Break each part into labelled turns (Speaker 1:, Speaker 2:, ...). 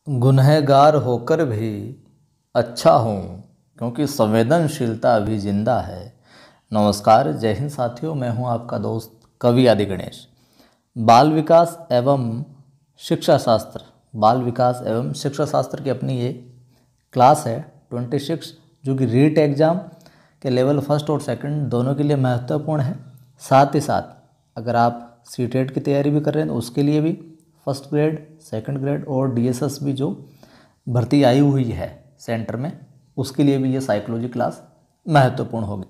Speaker 1: गुनहगार होकर भी अच्छा हूँ क्योंकि संवेदनशीलता अभी जिंदा है। नमस्कार, जय हिंद साथियों, मैं हूँ आपका दोस्त कवि आदि गणेश। बाल विकास एवं शिक्षा शास्त्र की अपनी ये क्लास है 26, जो कि रीट एग्ज़ाम के लेवल फर्स्ट और सेकंड दोनों के लिए महत्वपूर्ण है। साथ ही साथ अगर आप सीटेट की तैयारी भी कर रहे हैं तो उसके लिए भी फर्स्ट ग्रेड, सेकंड ग्रेड और डीएसएस भी जो भर्ती आई हुई है सेंटर में, उसके लिए भी ये साइकोलॉजी क्लास महत्वपूर्ण होगी।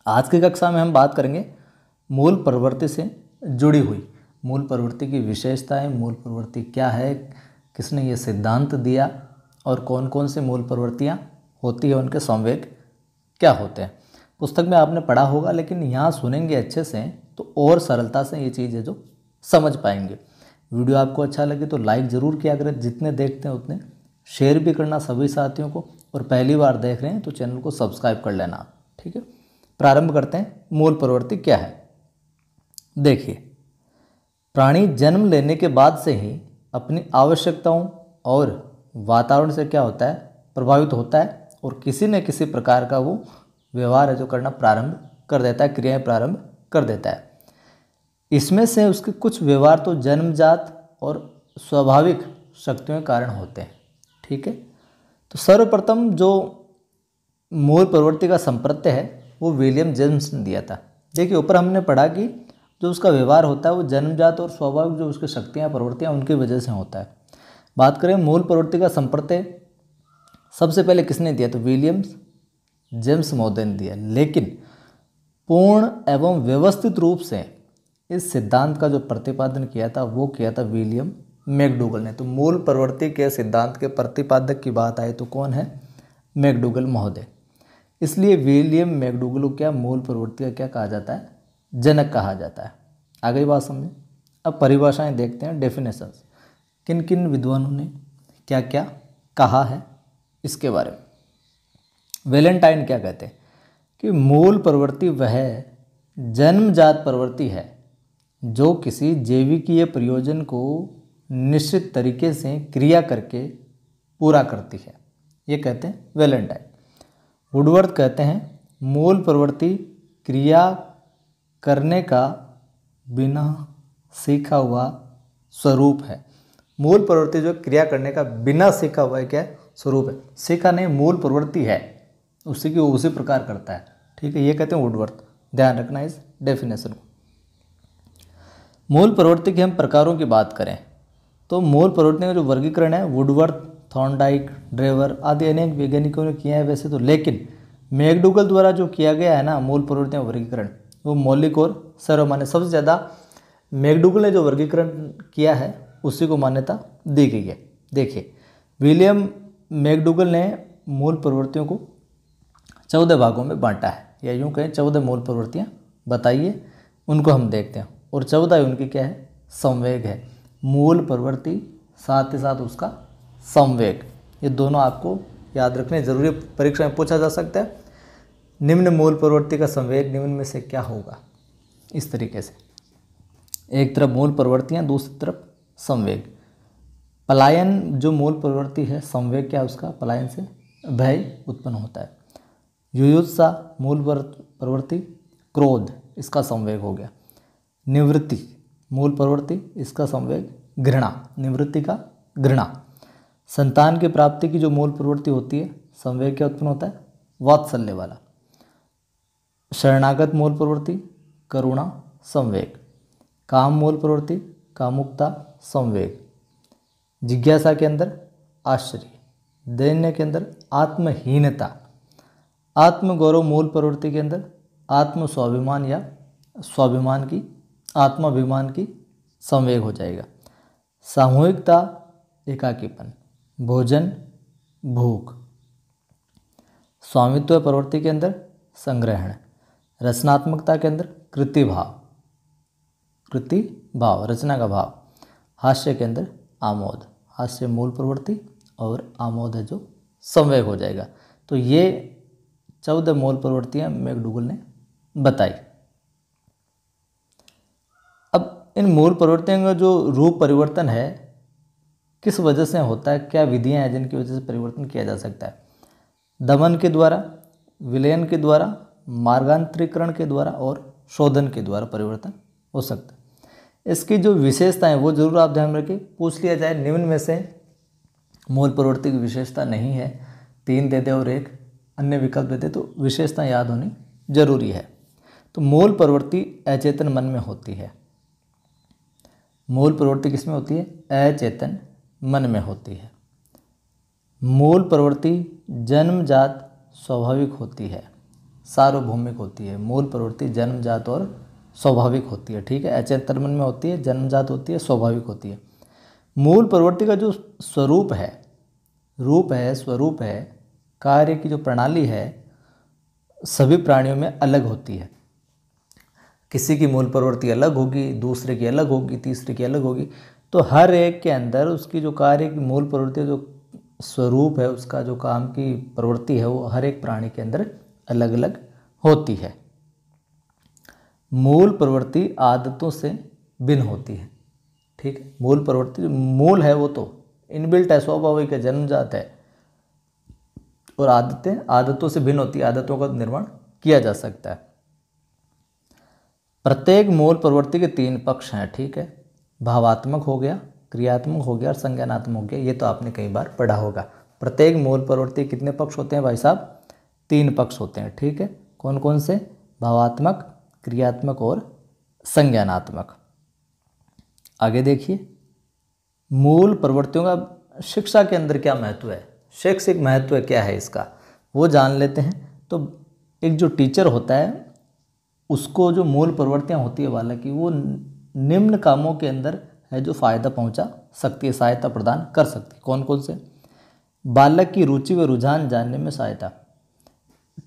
Speaker 1: आज की कक्षा में हम बात करेंगे मूल प्रवृत्ति से जुड़ी हुई मूल प्रवृत्ति की विशेषताएं, मूल प्रवृत्ति क्या है, किसने ये सिद्धांत दिया और कौन कौन से मूल प्रवृत्तियाँ होती है, उनके संवेग क्या होते हैं। पुस्तक में आपने पढ़ा होगा, लेकिन यहाँ सुनेंगे अच्छे से तो और सरलता से ये चीज़ें जो समझ पाएंगे। वीडियो आपको अच्छा लगे तो लाइक ज़रूर किया करें, जितने देखते हैं उतने शेयर भी करना सभी साथियों को, और पहली बार देख रहे हैं तो चैनल को सब्सक्राइब कर लेना आप। ठीक है, प्रारंभ करते हैं। मूल प्रवृत्ति क्या है? देखिए, प्राणी जन्म लेने के बाद से ही अपनी आवश्यकताओं और वातावरण से क्या होता है, प्रभावित होता है, और किसी न किसी प्रकार का वो व्यवहार है जो करना प्रारंभ कर देता है, क्रियाएं प्रारंभ कर देता है। इसमें से उसके कुछ व्यवहार तो जन्मजात और स्वाभाविक शक्तियों के कारण होते हैं। ठीक है, तो सर्वप्रथम जो मूल प्रवृत्ति का संप्रत्यय है वो विलियम जेम्स ने दिया था। देखिए, ऊपर हमने पढ़ा कि जो उसका व्यवहार होता है वो जन्मजात और स्वाभाविक जो उसकी शक्तियाँ प्रवृत्तियाँ उनकी वजह से होता है। बात करें मूल प्रवृत्ति का संप्रत्यय, सबसे पहले किसने दिया? तो विलियम जेम्स महोदय ने दिया। लेकिन पूर्ण एवं व्यवस्थित रूप से इस सिद्धांत का जो प्रतिपादन किया था वो किया था विलियम मैकडूगल ने। तो मूल प्रवृत्ति के सिद्धांत के प्रतिपादक की बात आए तो कौन है? मैकडूगल महोदय। इसलिए विलियम मैकडूगल को क्या मूल प्रवृत्ति का क्या कहा जाता है? जनक कहा जाता है। आगे बात समझें। अब परिभाषाएं देखते हैं, डेफिनेशंस, किन किन विद्वानों ने क्या क्या कहा है इसके बारे में। वैलेंटाइन क्या कहते हैं कि मूल प्रवृत्ति वह जन्मजात प्रवृत्ति है जो किसी जैविकीय प्रयोजन को निश्चित तरीके से क्रिया करके पूरा करती है, ये कहते हैं वैलेंटाइन। वुडवर्थ कहते हैं मूल प्रवृत्ति क्रिया करने का बिना सीखा हुआ स्वरूप है। मूल प्रवृत्ति जो क्रिया करने का बिना सीखा हुआ है, क्या है? स्वरूप है। सीखा नहीं, मूल प्रवृत्ति है, उसी की उसी प्रकार करता है। ठीक है, ये कहते हैं वुडवर्थ। ध्यान रखना इस डेफिनेशन को। मूल प्रवृत्ति के हम प्रकारों की बात करें तो मूल प्रवृत्ति का जो वर्गीकरण है वुडवर्थ, थॉर्नडाइक, ड्रेवर आदि अनेक वैज्ञानिकों ने किया है वैसे तो, लेकिन मैकडूगल द्वारा जो किया गया है ना मूल प्रवृत्तियों का वर्गीकरण, वो मौलिक और सर्वमान्य। सबसे ज़्यादा मैकडूगल ने जो वर्गीकरण किया है उसी को मान्यता दी गई है। देखिए, विलियम मैकडूगल ने मूल प्रवृत्तियों को 14 भागों में बांटा है, या यूँ कहें 14 मूल प्रवृत्तियाँ बताइए, उनको हम देखते हैं। और 14 उनकी क्या है? संवेग है। मूल प्रवृत्ति साथ ही साथ उसका संवेग, ये दोनों आपको याद रखने जरूरी, परीक्षा में पूछा जा सकता है। निम्न मूल प्रवृत्ति का संवेग निम्न में से क्या होगा? इस तरीके से एक तरफ मूल प्रवृत्तियाँ, दूसरी तरफ संवेग। पलायन जो मूल प्रवृत्ति है, संवेग क्या है उसका? पलायन से भय उत्पन्न होता है। युयुत्सा मूल प्रवृत्ति क्रोध, इसका संवेग हो गया। निवृत्ति मूल प्रवृत्ति, इसका संवेग घृणा, निवृत्ति का घृणा। संतान की प्राप्ति की जो मूल प्रवृत्ति होती है, संवेग क्या उत्पन्न होता है? वात्सल्य वाला। शरणागत मूल प्रवृत्ति करुणा, संवेग। काम मूल प्रवृत्ति कामुकता, संवेग। जिज्ञासा के अंदर आश्चर्य, दैन्य के अंदर आत्महीनता। आत्मगौरव मूल प्रवृत्ति के अंदर आत्म स्वाभिमान या स्वाभिमान की, आत्माभिमान की संवेग हो जाएगा। सामूहिकता एकाकीपन, भोजन भूख। स्वामित्व प्रवृत्ति के अंदर संग्रहण। रचनात्मकता के अंदर कृतिभाव, रचना का भाव। हास्य के अंदर आमोद, हास्य मूल प्रवृत्ति और आमोद है जो संवेग हो जाएगा। तो ये 14 मूल प्रवृत्तियाँ मैकडूगल ने बताई। अब इन मूल प्रवृत्तियों का जो रूप परिवर्तन है किस वजह से होता है, क्या विधियां हैं जिनकी वजह से परिवर्तन किया जा सकता है। दमन के द्वारा, विलयन के द्वारा, मार्गांतरीकरण के द्वारा और शोधन के द्वारा परिवर्तन हो सकता है। इसकी जो विशेषताएं वो जरूर आप ध्यान रखें। पूछ लिया जाए निम्न में से मूल प्रवृत्ति की विशेषता नहीं है, 3 दे दे और एक अन्य विकल्प दे दे, तो विशेषता याद होनी जरूरी है। तो मूल प्रवृत्ति अचेतन मन में होती है। मूल प्रवृत्ति किस में होती है? अचेतन मन में होती है। मूल प्रवृत्ति जन्मजात स्वाभाविक होती है, सार्वभौमिक होती है। मूल प्रवृत्ति जन्मजात और स्वाभाविक होती है, ठीक है। अचेतन मन में होती है, जन्मजात होती है, स्वाभाविक होती है। मूल प्रवृत्ति का जो स्वरूप है, रूप है, स्वरूप है, कार्य की जो प्रणाली है, सभी प्राणियों में अलग होती है। किसी की मूल प्रवृत्ति अलग होगी, दूसरे की अलग होगी, तीसरे की अलग होगी। तो हर एक के अंदर उसकी जो कार्य की मूल प्रवृत्ति, जो स्वरूप है, उसका जो काम की प्रवृत्ति है, वो हर एक प्राणी के अंदर अलग अलग होती है। मूल प्रवृत्ति आदतों से भिन्न होती है, ठीक है। मूल प्रवृत्ति जो मूल है वो तो इनबिल्ट है, स्वाभाविक है, जन्मजात है, और आदतें आदतों से भिन्न होती है, आदतों का निर्माण किया जा सकता है। प्रत्येक मूल प्रवृत्ति के 3 पक्ष हैं, ठीक है। भावात्मक हो गया, क्रियात्मक हो गया और संज्ञानात्मक हो गया। ये तो आपने कई बार पढ़ा होगा। प्रत्येक मूल प्रवृत्ति के कितने पक्ष होते हैं भाई साहब? 3 पक्ष होते हैं, ठीक है। कौन कौन से? भावात्मक, क्रियात्मक और संज्ञानात्मक। आगे देखिए, मूल प्रवृत्तियों का शिक्षा के अंदर क्या महत्व है, शैक्षिक महत्व क्या है इसका, वो जान लेते हैं। तो एक जो टीचर होता है उसको जो मूल प्रवृत्तियाँ होती है बालक की, वो निम्न कामों के अंदर है जो फ़ायदा पहुंचा सकती है, सहायता प्रदान कर सकती है। कौन कौन से? बालक की रुचि व रुझान जानने में सहायता।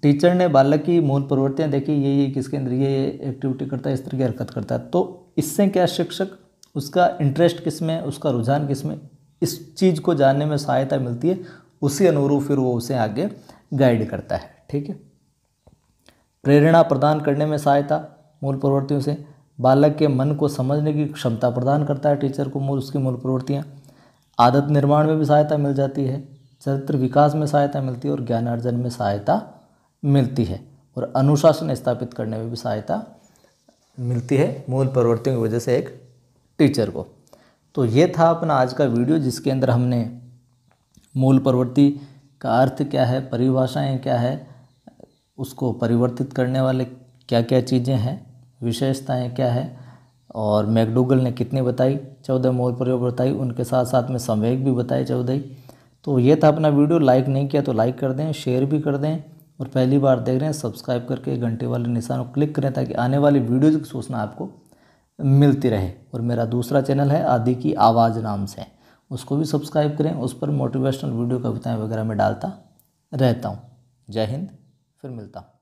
Speaker 1: टीचर ने बालक की मूल प्रवृत्तियाँ देखी, ये किसके अंदर ये एक्टिविटी करता है, इस तरह की हरकत करता है, तो इससे क्या शिक्षक उसका इंटरेस्ट किस में, उसका रुझान किस में, इस चीज़ को जानने में सहायता मिलती है। उसी अनुरूप फिर वो उसे आगे गाइड करता है, ठीक है। प्रेरणा प्रदान करने में सहायता मूल प्रवृत्तियों से। बालक के मन को समझने की क्षमता प्रदान करता है टीचर को उसकी मूल प्रवृत्तियाँ। आदत निर्माण में भी सहायता मिल जाती है, चरित्र विकास में सहायता मिलती है और ज्ञानार्जन में सहायता मिलती है, और अनुशासन स्थापित करने में भी सहायता मिलती है मूल प्रवृत्तियों की वजह से एक टीचर को। तो ये था अपना आज का वीडियो, जिसके अंदर हमने मूल प्रवृत्ति का अर्थ क्या है, परिभाषाएं क्या है, उसको परिवर्तित करने वाले क्या क्या चीज़ें हैं, विशेषताएं क्या है, और मैकडूगल ने कितनी बताई, 14 मूल प्रयोग बताई, उनके साथ साथ में संवेग भी बताए 14 ही। तो ये था अपना वीडियो। लाइक नहीं किया तो लाइक कर दें, शेयर भी कर दें, और पहली बार देख रहे हैं सब्सक्राइब करके घंटे वाले निशान को क्लिक करें ताकि आने वाली वीडियोज़ की सूचना आपको मिलती रहे। और मेरा दूसरा चैनल है आदि की आवाज़ नाम से, उसको भी सब्सक्राइब करें। उस पर मोटिवेशनल वीडियो कविताएँ वगैरह मैं डालता रहता हूँ। जय हिंद, फिर मिलता हूँ।